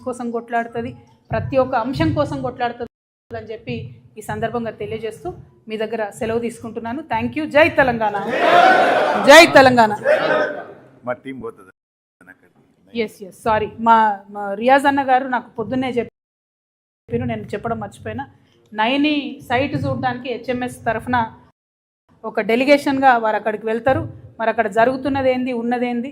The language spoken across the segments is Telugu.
కోసం కొట్లాడుతుంది, ప్రతి ఒక్క అంశం కోసం కొట్లాడుతుంది అని చెప్పి ఈ సందర్భంగా తెలియజేస్తూ మీ దగ్గర సెలవు తీసుకుంటున్నాను. Thank you. జై తెలంగాణ, జై తెలంగాణ. మా టీం పోతుంది. ఎస్ సారీ, మా రియాజ్ అన్న గారు నాకు పొద్దున్నే చెప్పారు, నేను చెప్పడం మర్చిపోయినా. నైని సైట్ చూడడానికి హెచ్ఎంఎస్ తరఫున ఒక డెలిగేషన్గా వారు అక్కడికి వెళ్తారు. మరి అక్కడ జరుగుతున్నది ఏంది, ఉన్నదేంది.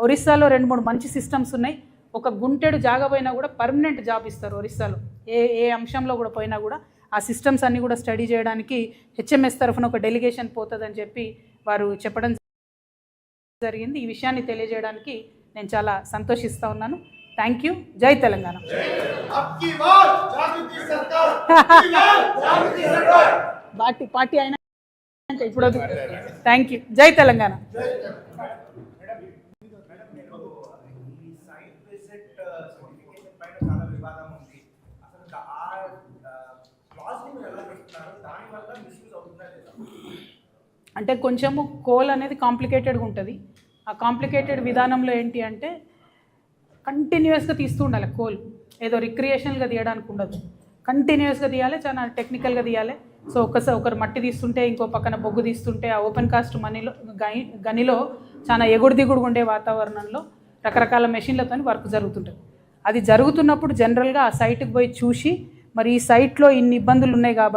ఒరిస్సాలో 2-3 మంచి సిస్టమ్స్ ఉన్నాయి. ఒక గుంటెడు జాగా పోయినా కూడా పర్మనెంట్ జాబ్ ఇస్తారు ఒరిస్సాలో. ఏ అంశంలో కూడా పోయినా కూడా ఆ సిస్టమ్స్ అన్నీ కూడా స్టడీ చేయడానికి హెచ్ఎంఎస్ తరఫున ఒక డెలిగేషన్ పోతుందని చెప్పి వారు చెప్పడం జరిగింది. ఈ విషయాన్ని తెలియజేయడానికి నేను చాలా సంతోషిస్తూ ఉన్నాను. Thank you. జై తెలంగాణ. పార్టీ అయినా ఇప్పుడు థ్యాంక్ యూ. జై తెలంగాణ. అంటే కొంచెము కోల్ అనేది కాంప్లికేటెడ్గా ఉంటుంది. ఆ కాంప్లికేటెడ్ విధానంలో ఏంటి అంటే కంటిన్యూస్గా తీస్తూ ఉండాలి. కోల్ ఏదో రిక్రియేషనల్గా తీయడానికి ఉండదు, కంటిన్యూస్గా తీయాలి, చాలా టెక్నికల్గా తీయాలి. సో ఒకరు మట్టి తీస్తుంటే ఇంకో పక్కన బొగ్గు తీస్తుంటే ఆ ఓపెన్ కాస్ట్ గనిలో చాలా ఎగుడు దిగుడు ఉండే వాతావరణంలో రకరకాల మెషిన్లతో వర్క్ జరుగుతుంటుంది. అది జరుగుతున్నప్పుడు జనరల్గా ఆ సైట్కి పోయి చూసి మరి ఈ సైట్లో ఇన్ని ఇబ్బందులు ఉన్నాయి కాబట్టి